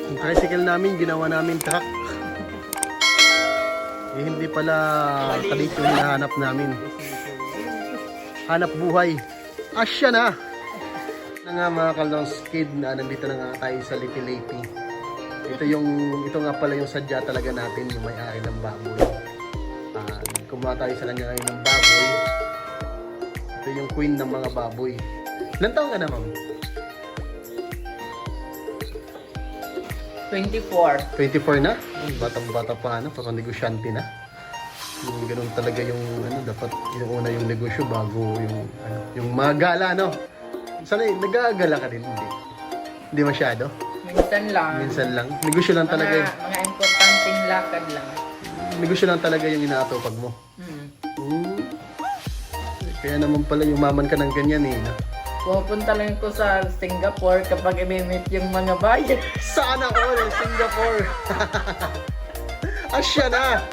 Yung tricycle namin, ginawa namin truck. Eh, hindi pala kalit yung hinahanap namin. Hanap buhay. Asya na! Na nga mga kalongs kid, na nandito na nga tayo sa Lipi-Lipi. Ito nga pala yung sadya talaga natin, yung may-ari ng baboy. Kumuha tayo sa kanya ngayon ng baboy. Ito yung queen ng mga baboy. Ilan taon ka na, ma'am? 24. 24 na? Batang-bata pa, parang negosyante na. Ganun talaga yung, dapat inuuna yung negosyo bago yung magala, no? Sana nag-aagala ka din, hindi? Hindi masyado? Minsan lang. Minsan lang? Negosyo lang talaga yun? Mga importanteng lakad lang. Negosyo lang talaga yung inaatupag mo? Kaya naman pala yumaman ka ng ganyan eh, no? Pupunta lang ko sa Singapore kapag i-meet yung mga bayan. Sana all, Singapore! Asya na!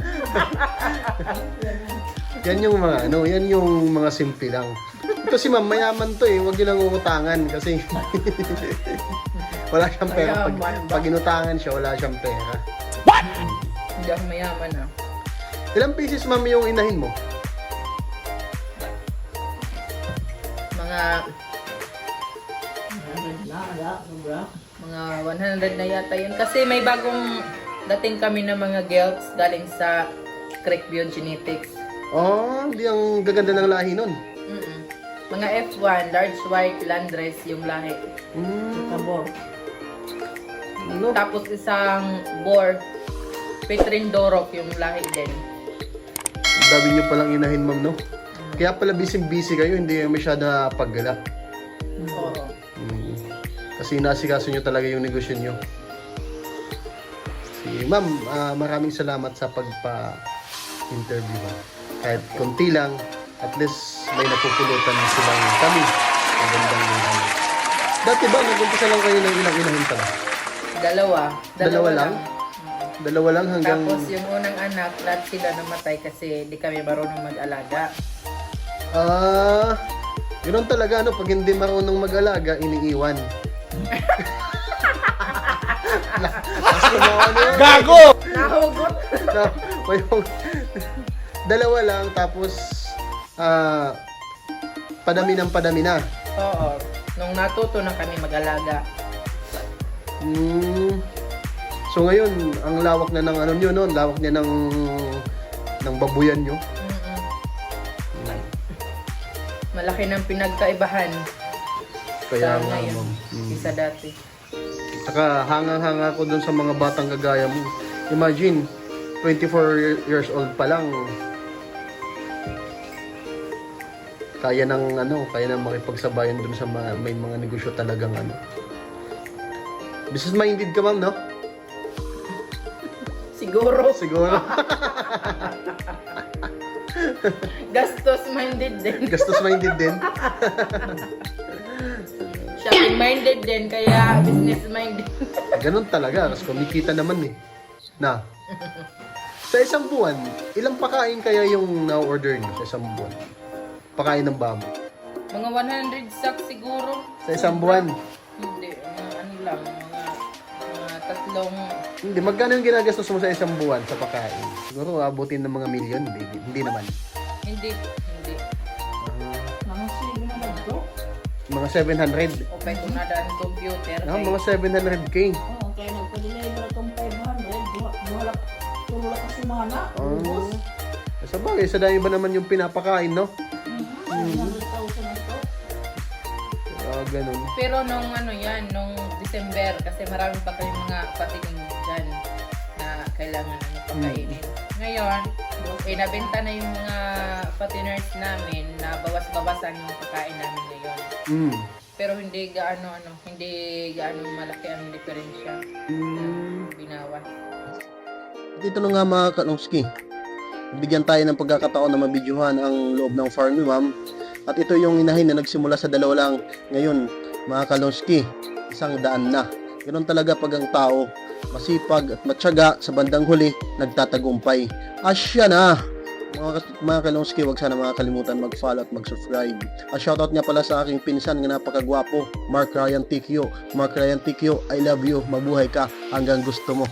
Yan yung mga, yan yung mga simple lang. Ito si ma'am, mayaman to eh, huwag yun lang uutangan kasi wala siyang pera. Pag inutangan siya, wala siyang pera. What? Hindi ako mayaman ah. Ilang pieces ma'am yung inahin mo? Mga 100 na yata yun. Kasi may bagong dating kami ng mga girls galing sa Creekview Genetics. Oh, hindi ang gaganda ng lahi nun. Mga F1, large white landrace yung lahi. Ano? Tapos isang boar, Petrin Dorok yung lahi din. Ang dami nyo palang inahin ma'am, no? Kaya pala busy kayo, hindi masyada paggala. Oo. Kasi nasikaso nyo talaga yung negosyo nyo. Si ma'am, maraming salamat sa pagpa-interview. Kahit konti lang, at least may napupulutan silang kami. Ang gandang yung Dati ba, nag-umpisa lang kayo ng ilang inahin pala? Dalawa lang. Dalawa lang hanggang... Tapos yung unang anak, lahat sila namatay kasi di kami marunong mag-alaga. Ganoon talaga, pag hindi marunong mag-alaga, iniiwan. Gago! Nahugot! Dalawa lang, tapos padami na. Oo. Nung natuto na kami mag-alaga. So ngayon, ang lawak na ng nyo, no? Lawak niya ng babuyan nyo. Malaki ng pinagkaibahan. Kaya sa nga, ngayon, ma'am. isa dati. Saka hangang-hanga ko dun sa mga batang kagaya mo. Imagine, 24 years old pa lang. Kaya nang makipagsabayan dun sa may mga negosyo talagang business minded ka, ma'am, no? Siguro. Gastos-minded din. Gastos-minded din. Shopping-minded din, kaya business-minded. Ganun talaga, kasi kumikita naman eh. Sa isang buwan, ilang pakain kaya yung na-order niyo sa isang buwan? Pakain ng baboy. Mga 100 sacks siguro. Sa isang buwan? Hindi, mga tatlong... Hindi, magkano yung ginagastos mo sa isang buwan sa pakain? Siguro abutin ng mga milyon, hindi naman. Hindi. Mga 700. O kaya kung nadaan computer. Mga 700k. Oo, kaya nagpa-deliver akong 500. Buhalak, tulak kasi mana. Ubus. Sa bagay, sa dami ba naman yung pinapakain, no? 100,000 na to. Ganun. Pero nung nung December, kasi marami pa kayong mga patining dyan na kailangan pakainin. Ngayon, nabenta na yung mga patiners namin na bawas-bawasan yung pagkain namin ngayon. Pero hindi gaano malaki ang diferensya na binawas. Dito na nga mga Kalongski. Bigyan tayo ng pagkakataon na mabidyuhan ang loob ng farm ni ma'am. At ito yung inahin na nagsimula sa 2 lang. Ngayon, mga Kalongski, 100 na. Ganoon talaga pag ang tao masipag at matyaga sa bandang huli nagtatagumpay. Asya na! Mga kalongski, wag sana makakalimutan mag-follow at mag-subscribe. At shoutout niya pala sa aking pinsan na napakagwapo, Mark Ryan Tikyo. Mark Ryan Tikyo, I love you. Mabuhay ka hanggang gusto mo.